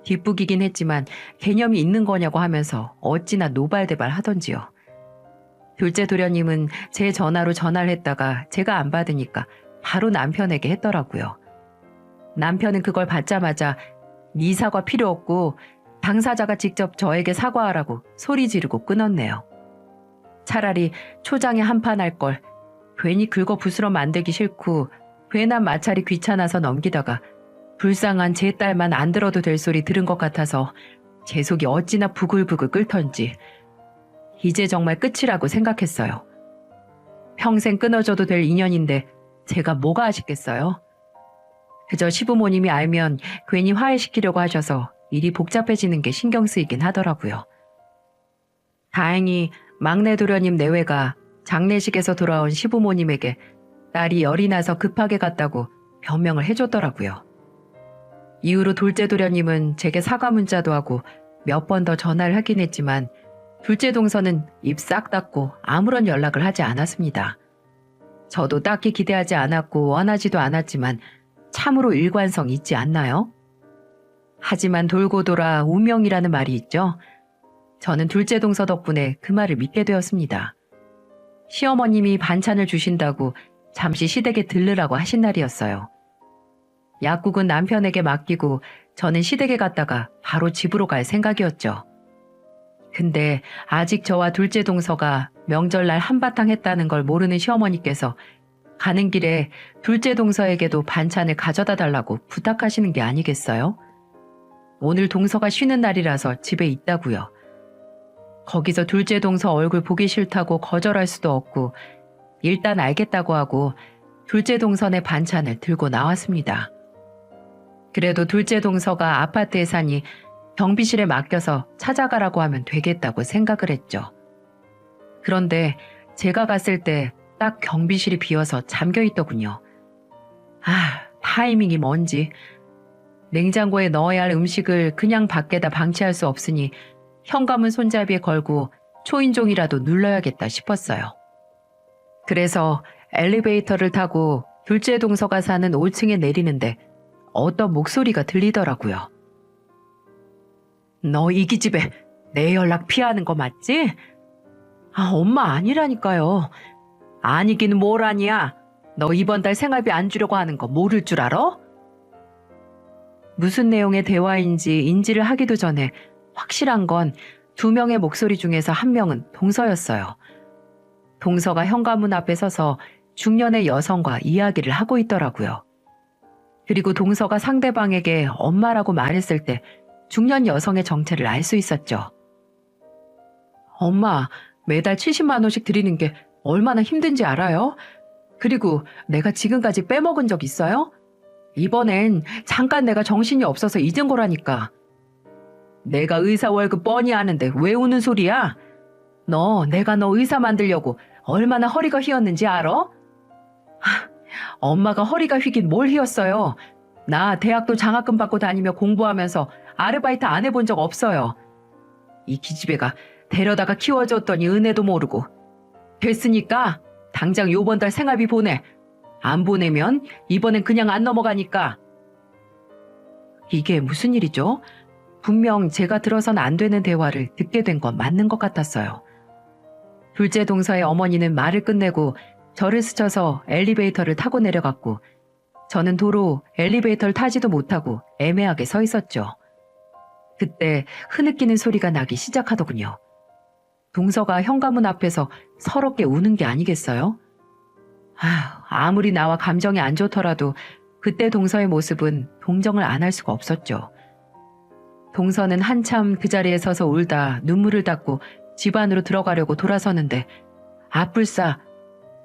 뒷북이긴 했지만 개념이 있는 거냐고 하면서 어찌나 노발대발 하던지요. 둘째 도련님은 제 전화로 전화를 했다가 제가 안 받으니까 바로 남편에게 했더라고요. 남편은 그걸 받자마자 네 사과 필요 없고 당사자가 직접 저에게 사과하라고 소리 지르고 끊었네요. 차라리 초장에 한판 할 걸. 괜히 긁어 부스럼 만들기 싫고 괜한 마찰이 귀찮아서 넘기다가 불쌍한 제 딸만 안 들어도 될 소리 들은 것 같아서 제 속이 어찌나 부글부글 끓던지 이제 정말 끝이라고 생각했어요. 평생 끊어져도 될 인연인데 제가 뭐가 아쉽겠어요? 그저 시부모님이 알면 괜히 화해시키려고 하셔서 일이 복잡해지는 게 신경 쓰이긴 하더라고요. 다행히 막내 도련님 내외가 장례식에서 돌아온 시부모님에게 딸이 열이 나서 급하게 갔다고 변명을 해줬더라고요. 이후로 둘째 도련님은 제게 사과 문자도 하고 몇 번 더 전화를 하긴 했지만 둘째 동서는 입 싹 닫고 아무런 연락을 하지 않았습니다. 저도 딱히 기대하지 않았고 원하지도 않았지만 참으로 일관성 있지 않나요? 하지만 돌고 돌아 운명이라는 말이 있죠. 저는 둘째 동서 덕분에 그 말을 믿게 되었습니다. 시어머님이 반찬을 주신다고 잠시 시댁에 들르라고 하신 날이었어요. 약국은 남편에게 맡기고 저는 시댁에 갔다가 바로 집으로 갈 생각이었죠. 근데 아직 저와 둘째 동서가 명절날 한바탕 했다는 걸 모르는 시어머니께서 가는 길에 둘째 동서에게도 반찬을 가져다 달라고 부탁하시는 게 아니겠어요? 오늘 동서가 쉬는 날이라서 집에 있다고요. 거기서 둘째 동서 얼굴 보기 싫다고 거절할 수도 없고 일단 알겠다고 하고 둘째 동서의 반찬을 들고 나왔습니다. 그래도 둘째 동서가 아파트에 사니 경비실에 맡겨서 찾아가라고 하면 되겠다고 생각을 했죠. 그런데 제가 갔을 때 딱 경비실이 비어서 잠겨 있더군요. 타이밍이 뭔지. 냉장고에 넣어야 할 음식을 그냥 밖에다 방치할 수 없으니 현관문 손잡이에 걸고 초인종이라도 눌러야겠다 싶었어요. 그래서 엘리베이터를 타고 둘째 동서가 사는 5층에 내리는데 어떤 목소리가 들리더라고요. 너 이 기집애 내 연락 피하는 거 맞지? 엄마 아니라니까요. 아니긴 뭘 아니야. 너 이번 달 생활비 안 주려고 하는 거 모를 줄 알아? 무슨 내용의 대화인지 인지를 하기도 전에 확실한 건 2명의 목소리 중에서 1명은 동서였어요. 동서가 현관문 앞에 서서 중년의 여성과 이야기를 하고 있더라고요. 그리고 동서가 상대방에게 엄마라고 말했을 때 중년 여성의 정체를 알 수 있었죠. 엄마, 매달 70만 원씩 드리는 게 얼마나 힘든지 알아요? 그리고 내가 지금까지 빼먹은 적 있어요? 이번엔 잠깐 내가 정신이 없어서 잊은 거라니까. 내가 의사 월급 뻔히 아는데 왜 우는 소리야? 내가 너 의사 만들려고 얼마나 허리가 휘었는지 알아? 엄마가 허리가 휘긴 뭘 휘었어요. 나 대학도 장학금 받고 다니며 공부하면서 아르바이트 안 해본 적 없어요. 이 기집애가 데려다가 키워줬더니 은혜도 모르고. 됐으니까 당장 요번 달 생활비 보내. 안 보내면 이번엔 그냥 안 넘어가니까. 이게 무슨 일이죠? 분명 제가 들어선 안 되는 대화를 듣게 된 건 맞는 것 같았어요. 둘째 동서의 어머니는 말을 끝내고 저를 스쳐서 엘리베이터를 타고 내려갔고 저는 도로 엘리베이터를 타지도 못하고 애매하게 서 있었죠. 그때 흐느끼는 소리가 나기 시작하더군요. 동서가 현관문 앞에서 서럽게 우는 게 아니겠어요? 아무리 나와 감정이 안 좋더라도 그때 동서의 모습은 동정을 안 할 수가 없었죠. 동서는 한참 그 자리에 서서 울다 눈물을 닦고 집 안으로 들어가려고 돌아서는데 아뿔싸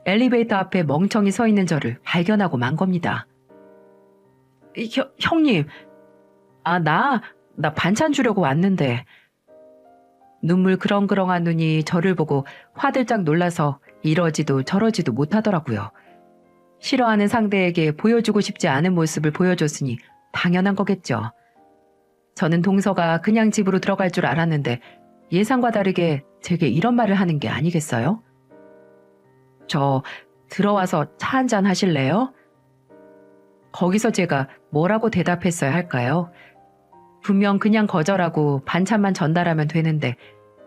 엘리베이터 앞에 멍청이 서 있는 저를 발견하고 만 겁니다. 형님, 나 반찬 주려고 왔는데. 눈물 그렁그렁한 눈이 저를 보고 화들짝 놀라서 이러지도 저러지도 못하더라고요. 싫어하는 상대에게 보여주고 싶지 않은 모습을 보여줬으니 당연한 거겠죠. 저는 동서가 그냥 집으로 들어갈 줄 알았는데 예상과 다르게 제게 이런 말을 하는 게 아니겠어요? 저 들어와서 차 한잔 하실래요? 거기서 제가 뭐라고 대답했어야 할까요? 분명 그냥 거절하고 반찬만 전달하면 되는데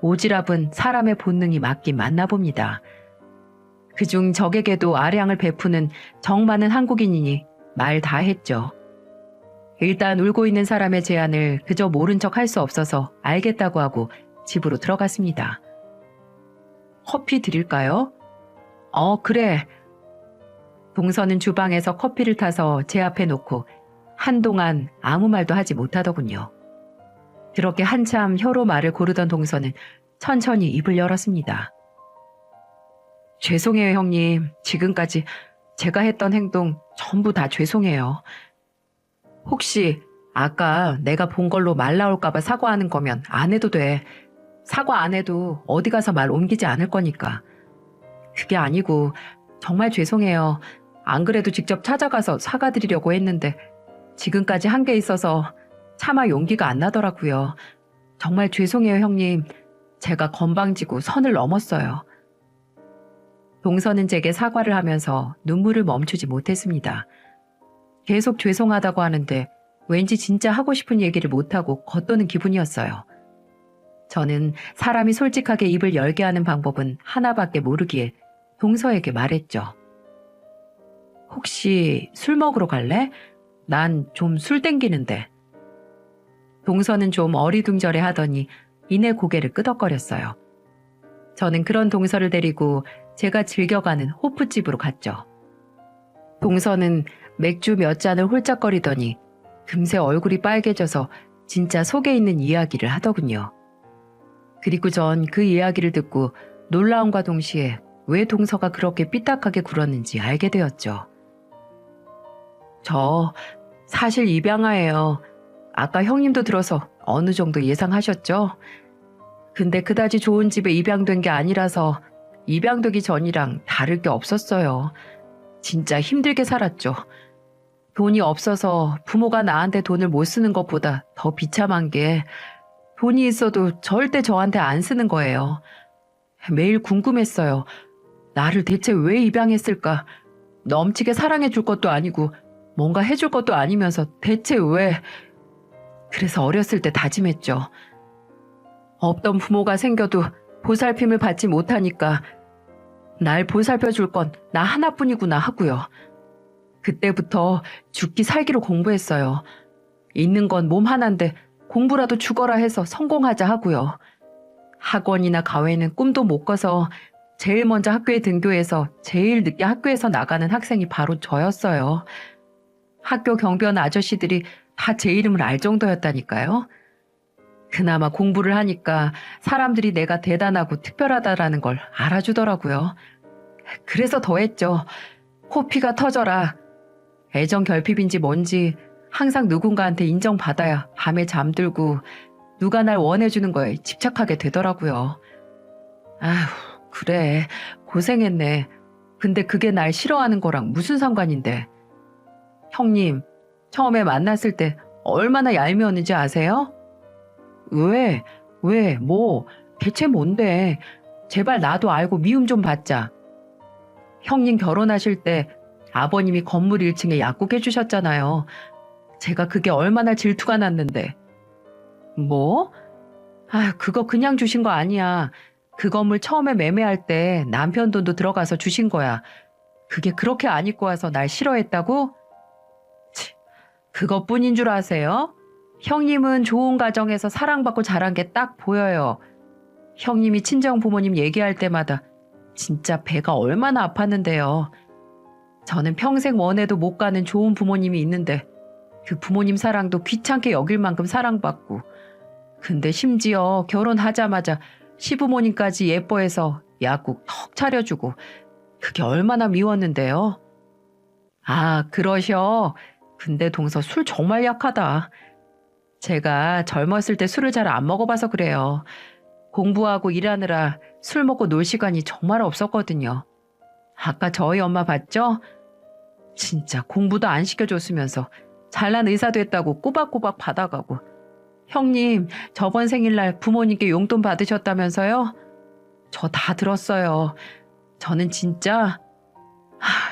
오지랖은 사람의 본능이 맞긴 맞나 봅니다. 그중 적에게도 아량을 베푸는 정 많은 한국인이니 말 다 했죠. 일단 울고 있는 사람의 제안을 그저 모른 척 할 수 없어서 알겠다고 하고 집으로 들어갔습니다. 커피 드릴까요? 그래. 동서는 주방에서 커피를 타서 제 앞에 놓고 한동안 아무 말도 하지 못하더군요. 그렇게 한참 혀로 말을 고르던 동서는 천천히 입을 열었습니다. 죄송해요, 형님. 지금까지 제가 했던 행동 전부 다 죄송해요. 혹시 아까 내가 본 걸로 말 나올까봐 사과하는 거면 안 해도 돼. 사과 안 해도 어디 가서 말 옮기지 않을 거니까. 그게 아니고 정말 죄송해요. 안 그래도 직접 찾아가서 사과드리려고 했는데 지금까지 한 게 있어서 차마 용기가 안 나더라고요. 정말 죄송해요, 형님. 제가 건방지고 선을 넘었어요. 동서는 제게 사과를 하면서 눈물을 멈추지 못했습니다. 계속 죄송하다고 하는데 왠지 진짜 하고 싶은 얘기를 못하고 겉도는 기분이었어요. 저는 사람이 솔직하게 입을 열게 하는 방법은 하나밖에 모르기에 동서에게 말했죠. 혹시 술 먹으러 갈래? 난 좀 술 땡기는데. 동서는 좀 어리둥절해 하더니 이내 고개를 끄덕거렸어요. 저는 그런 동서를 데리고 제가 즐겨가는 호프집으로 갔죠. 동서는 맥주 몇 잔을 홀짝거리더니 금세 얼굴이 빨개져서 진짜 속에 있는 이야기를 하더군요. 그리고 전 그 이야기를 듣고 놀라움과 동시에 왜 동서가 그렇게 삐딱하게 굴었는지 알게 되었죠. 저 사실 입양아예요. 아까 형님도 들어서 어느 정도 예상하셨죠? 근데 그다지 좋은 집에 입양된 게 아니라서 입양되기 전이랑 다를 게 없었어요. 진짜 힘들게 살았죠. 돈이 없어서 부모가 나한테 돈을 못 쓰는 것보다 더 비참한 게 돈이 있어도 절대 저한테 안 쓰는 거예요. 매일 궁금했어요. 나를 대체 왜 입양했을까? 넘치게 사랑해 줄 것도 아니고 뭔가 해줄 것도 아니면서 대체 왜? 그래서 어렸을 때 다짐했죠. 없던 부모가 생겨도 보살핌을 받지 못하니까 날 보살펴 줄 건 나 하나뿐이구나 하고요. 그때부터 죽기 살기로 공부했어요. 있는 건 몸 하나인데 공부라도 죽어라 해서 성공하자 하고요. 학원이나 가외는 꿈도 못 꿔서 제일 먼저 학교에 등교해서 제일 늦게 학교에서 나가는 학생이 바로 저였어요. 학교 경비원 아저씨들이 다 제 이름을 알 정도였다니까요. 그나마 공부를 하니까 사람들이 내가 대단하고 특별하다라는 걸 알아주더라고요. 그래서 더 했죠. 코피가 터져라. 애정 결핍인지 뭔지 항상 누군가한테 인정받아야 밤에 잠들고 누가 날 원해주는 거에 집착하게 되더라고요. 아휴, 그래. 고생했네. 근데 그게 날 싫어하는 거랑 무슨 상관인데. 형님, 처음에 만났을 때 얼마나 얄미웠는지 아세요? 왜? 뭐? 대체 뭔데? 제발 나도 알고 미움 좀 받자. 형님 결혼하실 때 아버님이 건물 1층에 약국해 주셨잖아요. 제가 그게 얼마나 질투가 났는데. 뭐? 그거 그냥 주신 거 아니야. 그 건물 처음에 매매할 때 남편 돈도 들어가서 주신 거야. 그게 그렇게 안 입고 와서 날 싫어했다고? 그것뿐인 줄 아세요? 형님은 좋은 가정에서 사랑받고 자란 게 딱 보여요. 형님이 친정 부모님 얘기할 때마다 진짜 배가 얼마나 아팠는데요. 저는 평생 원해도 못 가는 좋은 부모님이 있는데 그 부모님 사랑도 귀찮게 여길 만큼 사랑받고 근데 심지어 결혼하자마자 시부모님까지 예뻐해서 약국 턱 차려주고 그게 얼마나 미웠는데요. 그러셔. 근데 동서 술 정말 약하다. 제가 젊었을 때 술을 잘 안 먹어봐서 그래요. 공부하고 일하느라 술 먹고 놀 시간이 정말 없었거든요. 아까 저희 엄마 봤죠? 진짜 공부도 안 시켜줬으면서 잘난 의사 됐다고 꼬박꼬박 받아가고 형님 저번 생일날 부모님께 용돈 받으셨다면서요? 저 다 들었어요. 저는 진짜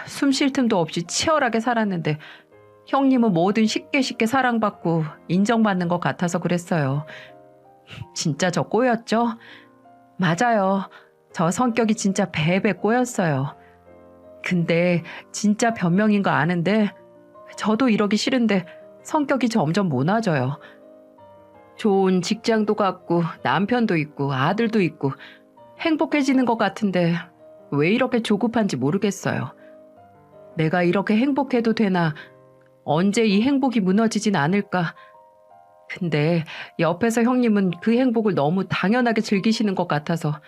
숨 쉴 틈도 없이 치열하게 살았는데 형님은 뭐든 쉽게 사랑받고 인정받는 것 같아서 그랬어요. 진짜 저 꼬였죠? 맞아요. 저 성격이 진짜 배배 꼬였어요. 근데 진짜 변명인 거 아는데 저도 이러기 싫은데 성격이 점점 모나져요. 좋은 직장도 갖고 남편도 있고 아들도 있고 행복해지는 것 같은데 왜 이렇게 조급한지 모르겠어요. 내가 이렇게 행복해도 되나? 언제 이 행복이 무너지진 않을까? 근데 옆에서 형님은 그 행복을 너무 당연하게 즐기시는 것 같아서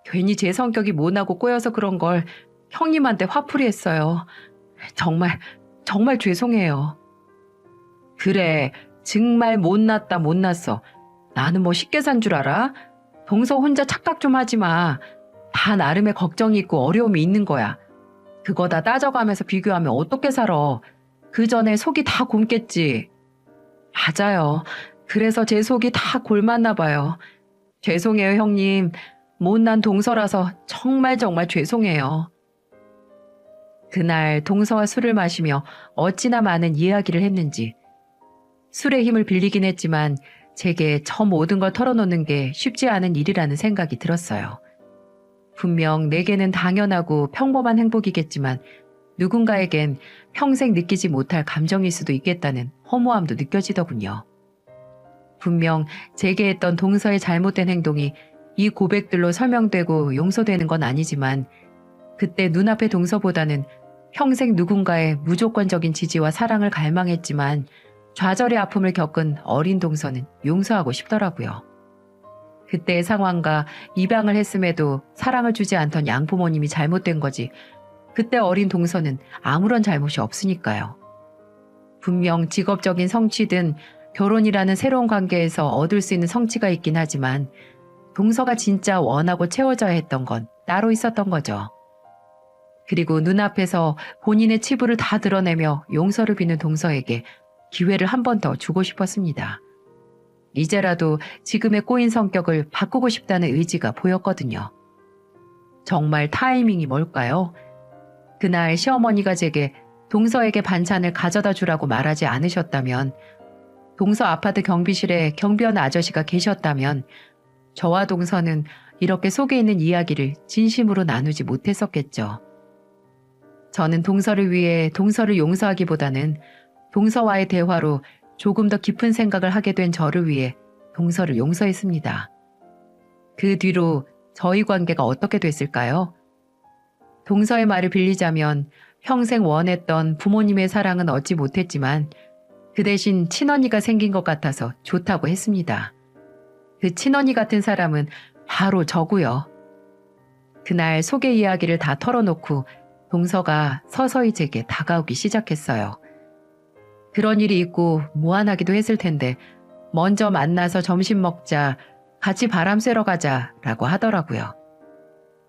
괜히 제 성격이 모나고 꼬여서 그런 걸 형님한테 화풀이 했어요. 정말 죄송해요. 그래, 정말 못났다 못났어. 나는 뭐 쉽게 산 줄 알아? 동서 혼자 착각 좀 하지 마. 다 나름의 걱정이 있고 어려움이 있는 거야. 그거 다 따져가면서 비교하면 어떻게 살아. 그 전에 속이 다 굼겠지. 맞아요. 그래서 제 속이 다 골맞나 봐요. 죄송해요, 형님. 못난 동서라서 정말 죄송해요. 그날 동서와 술을 마시며 어찌나 많은 이야기를 했는지. 술의 힘을 빌리긴 했지만 제게 저 모든 걸 털어놓는 게 쉽지 않은 일이라는 생각이 들었어요. 분명 내게는 당연하고 평범한 행복이겠지만 누군가에겐 평생 느끼지 못할 감정일 수도 있겠다는 허무함도 느껴지더군요. 분명 제게 했던 동서의 잘못된 행동이 이 고백들로 설명되고 용서되는 건 아니지만 그때 눈앞의 동서보다는 평생 누군가의 무조건적인 지지와 사랑을 갈망했지만 좌절의 아픔을 겪은 어린 동서는 용서하고 싶더라고요. 그때의 상황과 입양을 했음에도 사랑을 주지 않던 양부모님이 잘못된 거지 그때 어린 동서는 아무런 잘못이 없으니까요. 분명 직업적인 성취든 결혼이라는 새로운 관계에서 얻을 수 있는 성취가 있긴 하지만 동서가 진짜 원하고 채워져야 했던 건 따로 있었던 거죠. 그리고 눈앞에서 본인의 치부를 다 드러내며 용서를 비는 동서에게 기회를 한 번 더 주고 싶었습니다. 이제라도 지금의 꼬인 성격을 바꾸고 싶다는 의지가 보였거든요. 정말 타이밍이 뭘까요? 그날 시어머니가 제게 동서에게 반찬을 가져다 주라고 말하지 않으셨다면, 동서 아파트 경비실에 경비원 아저씨가 계셨다면 저와 동서는 이렇게 속에 있는 이야기를 진심으로 나누지 못했었겠죠. 저는 동서를 위해 동서를 용서하기보다는 동서와의 대화로 조금 더 깊은 생각을 하게 된 저를 위해 동서를 용서했습니다. 그 뒤로 저희 관계가 어떻게 됐을까요? 동서의 말을 빌리자면 평생 원했던 부모님의 사랑은 얻지 못했지만 그 대신 친언니가 생긴 것 같아서 좋다고 했습니다. 그 친언니 같은 사람은 바로 저고요. 그날 속의 이야기를 다 털어놓고 동서가 서서히 제게 다가오기 시작했어요. 그런 일이 있고 무안하기도 했을 텐데 먼저 만나서 점심 먹자, 같이 바람 쐬러 가자라고 하더라고요.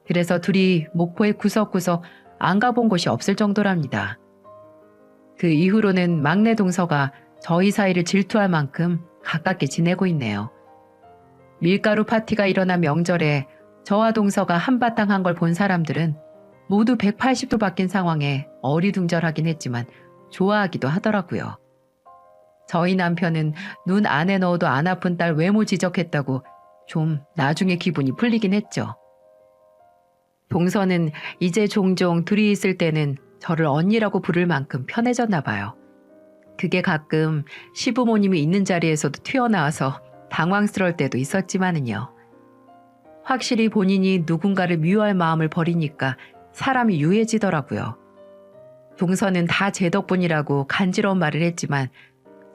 그래서 둘이 목포의 구석구석 안 가본 곳이 없을 정도랍니다. 그 이후로는 막내 동서가 저희 사이를 질투할 만큼 가깝게 지내고 있네요. 밀가루 파티가 일어난 명절에 저와 동서가 한바탕 한 걸 본 사람들은 모두 180도 바뀐 상황에 어리둥절하긴 했지만 좋아하기도 하더라고요. 저희 남편은 눈 안에 넣어도 안 아픈 딸 외모 지적했다고 좀 나중에 기분이 풀리긴 했죠. 동서는 이제 종종 둘이 있을 때는 저를 언니라고 부를 만큼 편해졌나 봐요. 그게 가끔 시부모님이 있는 자리에서도 튀어나와서 당황스러울 때도 있었지만은요. 확실히 본인이 누군가를 미워할 마음을 버리니까 사람이 유해지더라고요. 동서는 다 제 덕분이라고 간지러운 말을 했지만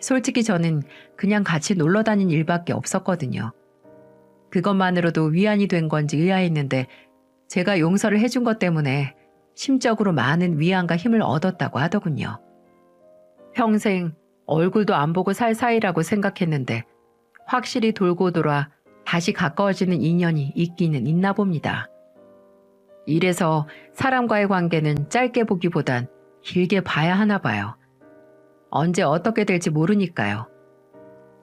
솔직히 저는 그냥 같이 놀러 다닌 일밖에 없었거든요. 그것만으로도 위안이 된 건지 의아했는데 제가 용서를 해준 것 때문에 심적으로 많은 위안과 힘을 얻었다고 하더군요. 평생 얼굴도 안 보고 살 사이라고 생각했는데 확실히 돌고 돌아 다시 가까워지는 인연이 있기는 있나 봅니다. 이래서 사람과의 관계는 짧게 보기보단 길게 봐야 하나 봐요. 언제 어떻게 될지 모르니까요.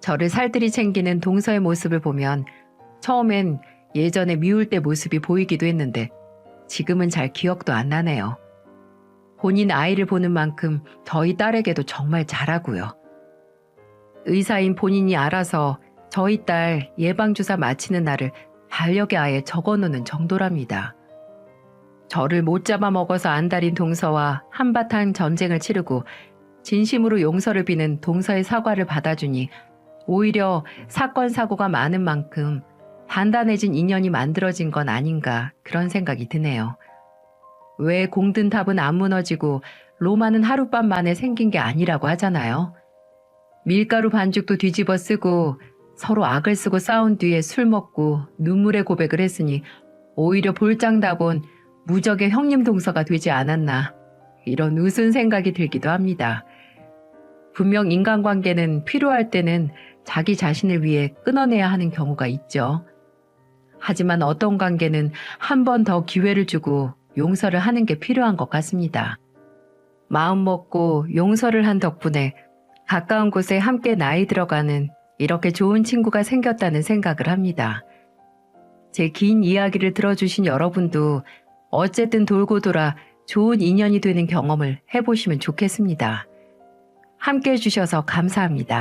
저를 살뜰히 챙기는 동서의 모습을 보면 처음엔 예전에 미울 때 모습이 보이기도 했는데 지금은 잘 기억도 안 나네요. 본인 아이를 보는 만큼 저희 딸에게도 정말 잘하고요. 의사인 본인이 알아서 저희 딸 예방주사 마치는 날을 달력에 아예 적어놓는 정도랍니다. 저를 못 잡아먹어서 안달인 동서와 한바탕 전쟁을 치르고 진심으로 용서를 비는 동서의 사과를 받아주니 오히려 사건 사고가 많은 만큼 단단해진 인연이 만들어진 건 아닌가 그런 생각이 드네요. 왜 공든 탑은 안 무너지고 로마는 하룻밤 만에 생긴 게 아니라고 하잖아요. 밀가루 반죽도 뒤집어 쓰고 서로 악을 쓰고 싸운 뒤에 술 먹고 눈물의 고백을 했으니 오히려 볼장다본 무적의 형님 동서가 되지 않았나 이런 우스운 생각이 들기도 합니다. 분명 인간관계는 필요할 때는 자기 자신을 위해 끊어내야 하는 경우가 있죠. 하지만 어떤 관계는 한 번 더 기회를 주고 용서를 하는 게 필요한 것 같습니다. 마음 먹고 용서를 한 덕분에 가까운 곳에 함께 나이 들어가는 이렇게 좋은 친구가 생겼다는 생각을 합니다. 제 긴 이야기를 들어주신 여러분도 어쨌든 돌고 돌아 좋은 인연이 되는 경험을 해보시면 좋겠습니다. 함께 해주셔서 감사합니다.